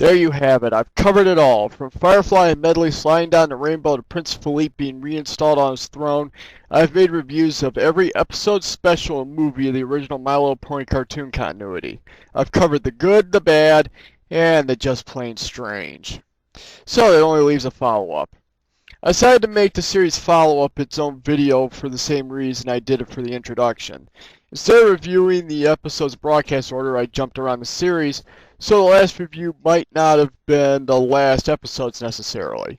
There you have it. I've covered it all. From Firefly and Medley sliding down the rainbow to Prince Philippe being reinstalled on his throne, I've made reviews of every episode, special, and movie of the original My Little Pony cartoon continuity. I've covered the good, the bad, and the just plain strange. So it only leaves a follow-up. I decided to make the series follow-up its own video for the same reason I did it for the introduction. Instead of reviewing the episode's broadcast order, I jumped around the series, so the last review might not have been the last episodes necessarily.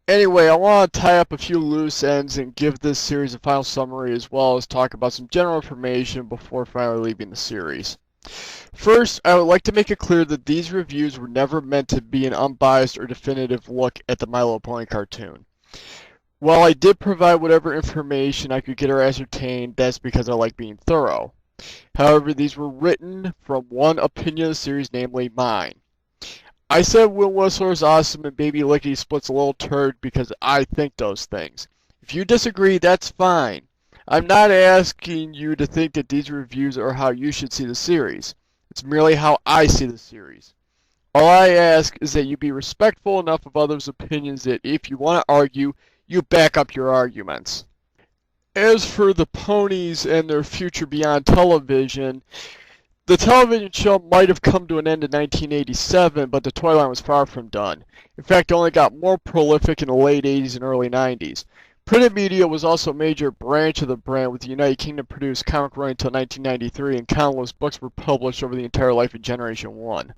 Anyway, I want to tie up a few loose ends and give this series a final summary as well as talk about some general information before finally leaving the series. First, I would like to make it clear that these reviews were never meant to be an unbiased or definitive look at the My Little Pony cartoon. While I did provide whatever information I could get or ascertain, that's because I like being thorough. However, these were written from one opinion of the series, namely mine. I said Will Whistler is awesome and Baby Lickety Split's a little turd because I think those things. If you disagree, that's fine. I'm not asking you to think that these reviews are how you should see the series. It's merely how I see the series. All I ask is that you be respectful enough of others' opinions that if you want to argue, you back up your arguments. As for the ponies and their future beyond television, the television show might have come to an end in 1987, but the toy line was far from done. In fact, it only got more prolific in the late 80s and early 90s. Printed media was also a major branch of the brand, with the United Kingdom produced comic running until 1993, and countless books were published over the entire life of Generation 1.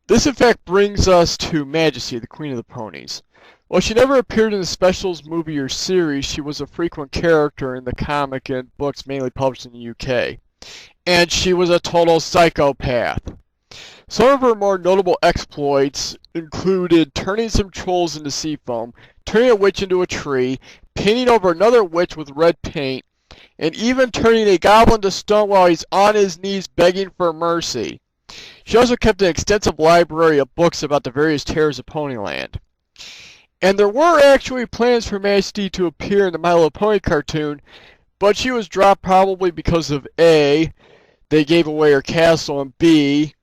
This in fact brings us to Majesty, the Queen of the Ponies. While she never appeared in the specials, movie, or series, she was a frequent character in the comic and books mainly published in the UK. And she was a total psychopath. Some of her more notable exploits included turning some trolls into sea foam, turning a witch into a tree, painting over another witch with red paint, and even turning a goblin to stone while he's on his knees begging for mercy. She also kept an extensive library of books about the various terrors of Ponyland. And there were actually plans for Majesty to appear in the My Little Pony cartoon, but she was dropped probably because of A, they gave away her castle, and B,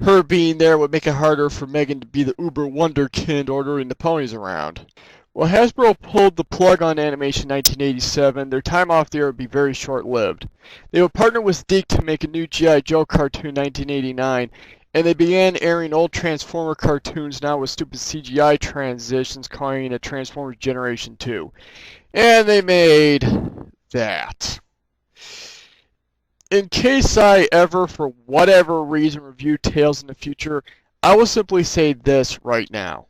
her being there would make it harder for Megan to be the uber wonderkind ordering the ponies around. While Hasbro pulled the plug on animation in 1987, their time off the air would be very short-lived. They would partner with DiC to make a new G.I. Joe cartoon in 1989, and they began airing old Transformer cartoons now with stupid CGI transitions, calling it Transformers Generation 2. And they made that. In case I ever, for whatever reason, review Tales in the future, I will simply say this right now.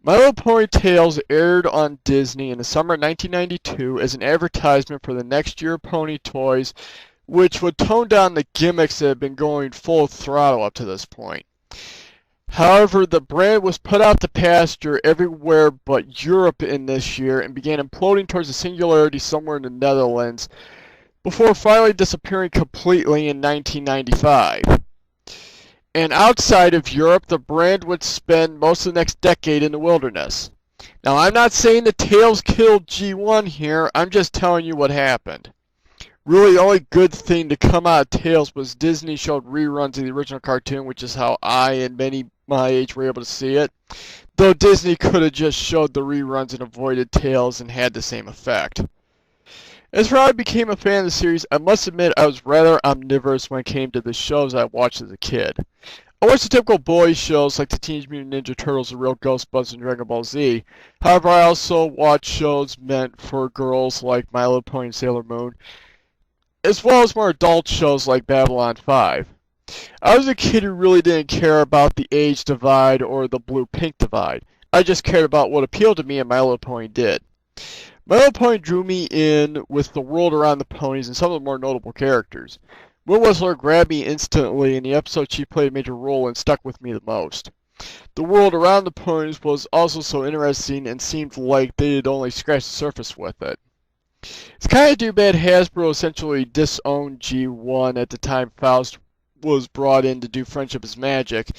My Little Pony Tales aired on Disney in the summer of 1992 as an advertisement for the next year of Pony toys, which would tone down the gimmicks that had been going full throttle up to this point. However, the brand was put out to pasture everywhere but Europe in this year and began imploding towards a singularity somewhere in the Netherlands, before finally disappearing completely in 1995. And outside of Europe, the brand would spend most of the next decade in the wilderness. Now, I'm not saying the Tales killed G1 here, I'm just telling you what happened. Really, the only good thing to come out of Tales was Disney showed reruns of the original cartoon, which is how I and many my age were able to see it. Though Disney could have just showed the reruns and avoided Tales and had the same effect. As for how I became a fan of the series, I must admit I was rather omnivorous when it came to the shows I watched as a kid. I watched the typical boys shows like the Teenage Mutant Ninja Turtles, The Real Ghostbusters, and Dragon Ball Z. However, I also watched shows meant for girls like My Little Pony and Sailor Moon, as well as more adult shows like Babylon 5. I was a kid who really didn't care about the age divide or the blue-pink divide. I just cared about what appealed to me, and My Little Pony did. My Little Pony drew me in with the world around the ponies and some of the more notable characters. Will Whistler grabbed me instantly, and the episode she played a major role in stuck with me the most. The world around the ponies was also so interesting and seemed like they had only scratched the surface with it. It's kind of too bad Hasbro essentially disowned G1 at the time Faust was brought in to do Friendship is Magic.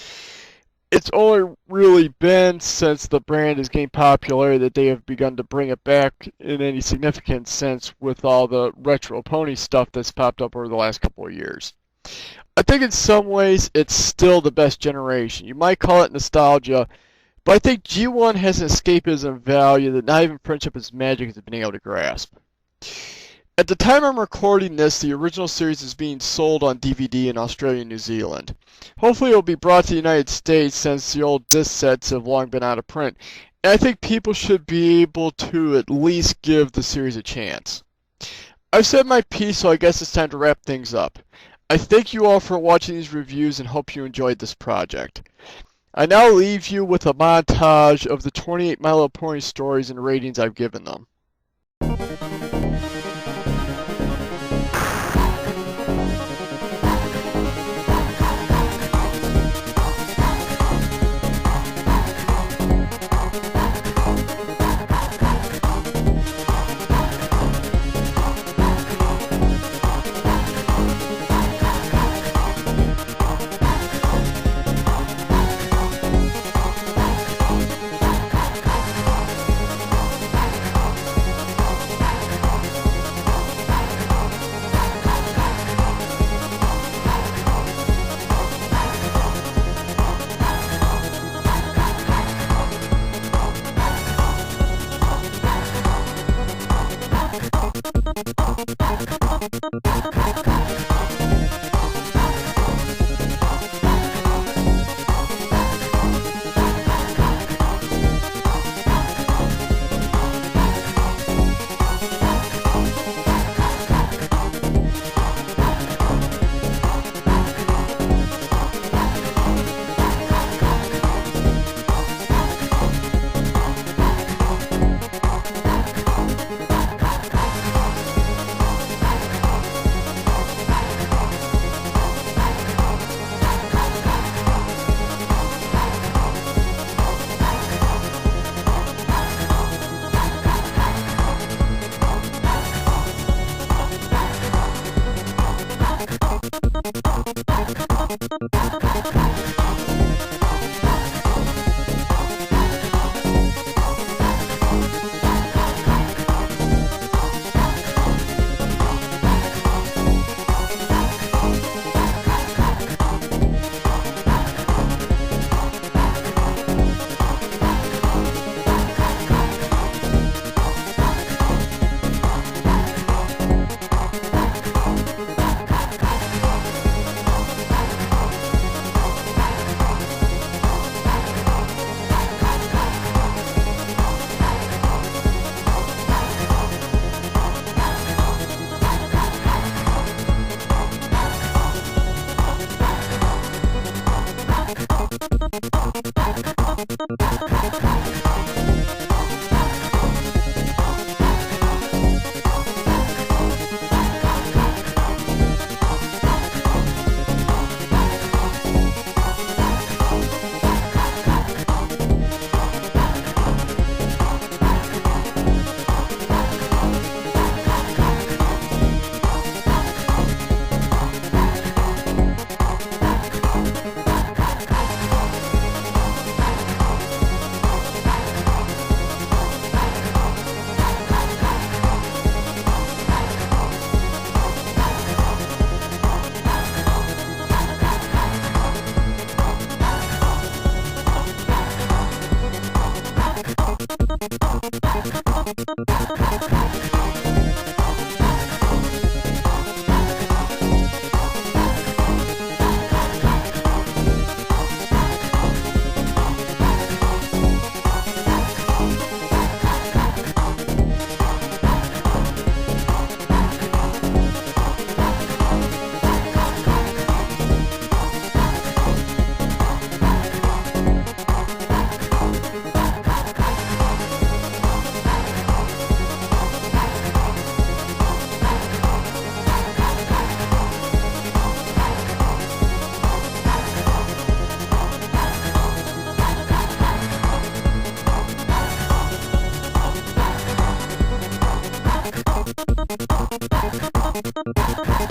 It's only really been since the brand has gained popularity that they have begun to bring it back in any significant sense with all the retro pony stuff that's popped up over the last couple of years. I think in some ways it's still the best generation. You might call it nostalgia, but I think G1 has an escapism value that not even Friendship is Magic has been able to grasp. At the time I'm recording this, the original series is being sold on DVD in Australia and New Zealand. Hopefully it will be brought to the United States since the old disc sets have long been out of print, and I think people should be able to at least give the series a chance. I've said my piece, so I guess it's time to wrap things up. I thank you all for watching these reviews and hope you enjoyed this project. I now leave you with a montage of the 28 My Little Pony stories and ratings I've given them.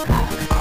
Thank you.